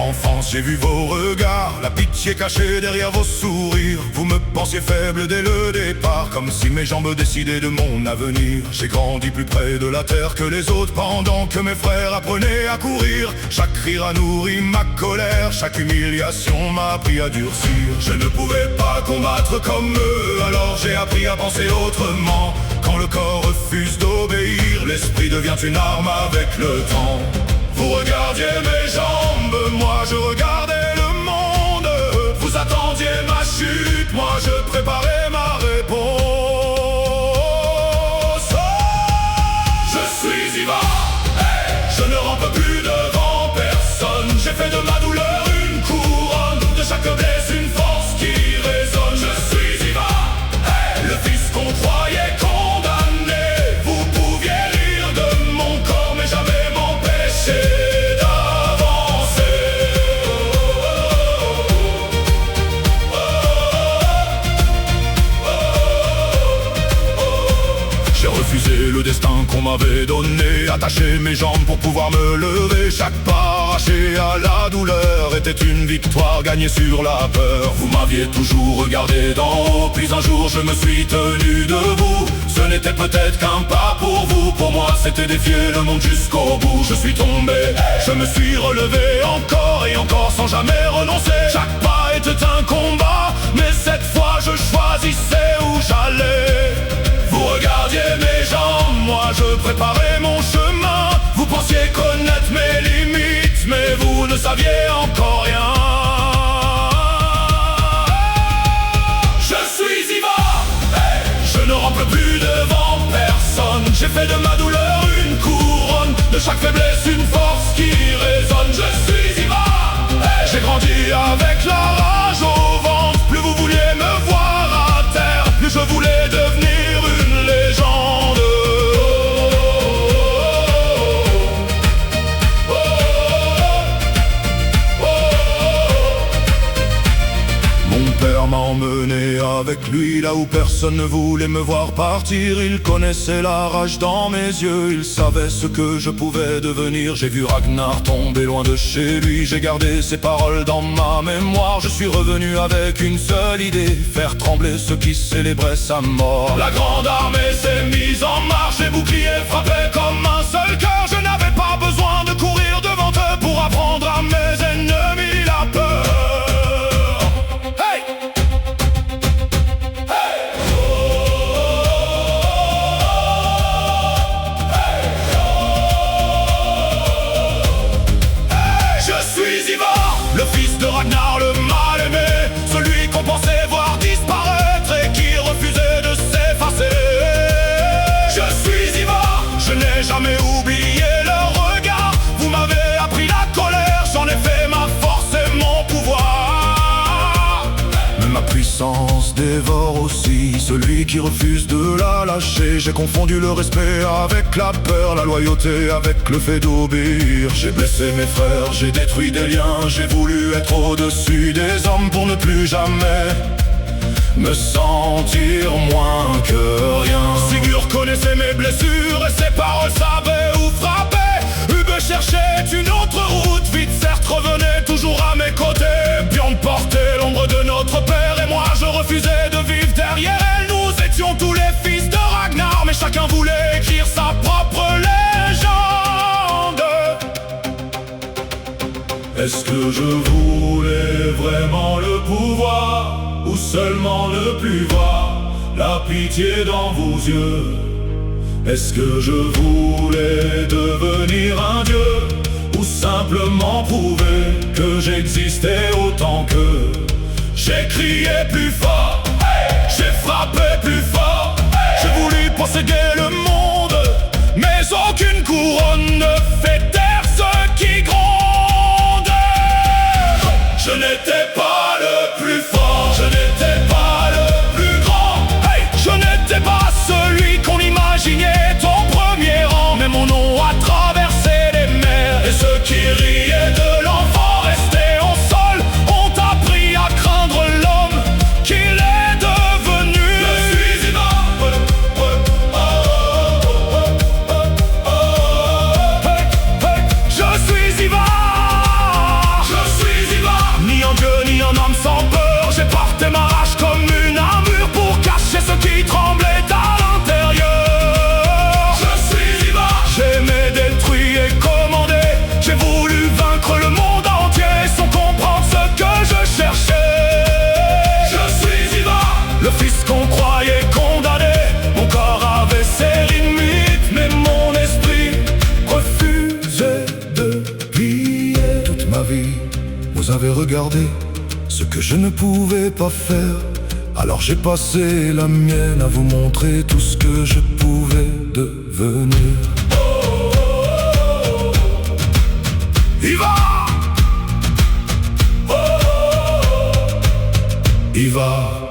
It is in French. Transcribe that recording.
l'enfance, j'ai vu vos regards, la pitié cachée derrière vos sourires. Vous me pensiez faible dès le départ, comme si mes jambes décidaient de mon avenir. J'ai grandi plus près de la terre que les autres, pendant que mes frères apprenaient à courir. Chaque rire a nourri ma colère, chaque humiliation m'a appris à durcir. Je ne pouvais pas combattre comme eux, alors j'ai appris à penser autrement. Quand le corps refuse d'obéir, l'esprit devient une arme avec le temps. Vous regardiez mes jambes, moi je regardais le monde. Vous attendiez ma chute, moi je préparais ma réponse. Je suis Ivan, hey, je ne rampe plus devant personne. J'ai fait de ma douleur une couronne, de chaque blesse une force qui résonne. Je suis Ivan, hey, le fils qu'on croyait condamné. Vous pouviez rire de mon corps, mais jamais m'empêcher d'avancer. J'ai refusé le destin qu'on m'avait donné, attaché mes jambes pour pouvoir me lever. Chaque pas arraché à la douleur était une victoire gagnée sur la peur. Vous m'aviez toujours regardé d'en haut, puis un jour je me suis tenu debout. Ce n'était peut-être qu'un pas pour vous, pour moi c'était défier le monde jusqu'au bout. Je suis tombé, je me suis relevé encore et encore sans jamais renoncer. Chaque pas était un combat, mais cette fois je choisissais où j'allais. Vous regardiez mes jambes, moi je préparais mon chemin. Vous pensiez connaître mes limites, mais vous ne saviez encore rien. Je suis Ivan, hey, je ne rampe plus devant personne. J'ai fait de ma douleur une couronne, de chaque faiblesse une force qui résonne. Je suis Ivan, hey, j'ai grandi avec la rage au ventre. Plus vous vouliez me voir à terre, plus je voulais devenir une légende. Mon père m'a emmené avec lui là où personne ne voulait me voir partir. Il connaissait la rage dans mes yeux, il savait ce que je pouvais devenir. J'ai vu Ragnar tomber loin de chez lui, j'ai gardé ses paroles dans ma mémoire. Je suis revenu avec une seule idée, faire trembler ceux qui célébraient sa mort. La grande armée s'est mise en marche, les boucliers frappaient comme un seul cœur. Je n'avais pas besoin de courir devant eux pour apprendre à mes ennemis la peur. Le fils de Ragnar, le mal-aimé, celui qu'on pensait voir disparaître et qui refusait de s'effacer. Je suis Ivan, je n'ai jamais oublié leur regard. Vous m'avez appris la colère, j'en ai fait ma force et mon pouvoir. Mais ma puissance dévore aussi celui qui refuse de la lâcher. J'ai confondu le respect avec la peur, la loyauté avec le fait d'obéir. J'ai blessé mes frères, j'ai détruit des liens, j'ai voulu être au-dessus des hommes pour ne plus jamais me sentir moins que rien. Sigurd connaissait mes blessures et ses paroles savaient où frapper. Ube cherchait une autre route, vite certes revenait toujours à mes côtés. Bjorn portait l'ombre de notre père et moi je refusais de vivre derrière elle. Nous étions tous les fils de Ragnar, mais chacun voulait écrire sa propre légende. Est-ce que je voulais vraiment le pouvoir, ou seulement ne plus voir la pitié dans vos yeux? Est-ce que je voulais devenir un dieu, ou simplement prouver que j'existais autant qu'eux? J'ai crié plus fort, j'ai frappé plus fort, j'ai voulu posséder le monde, mais aucune couronne ne fait taire ceux qui grondent. Je n'étais pas le plus fort, je n'étais pas le plus grand, je n'étais pas celui qu'on imaginait au premier rang. Mais mon nom a traversé les mers, et ceux qui riaient de l'enfant restés au sol ont appris à craindre l'homme qu'il est devenu. Je suis Ivan, je suis Ivan, je suis vie. Vous avez regardé ce que je ne pouvais pas faire. Alors j'ai passé la mienne à vous montrer tout ce que je pouvais devenir. Il va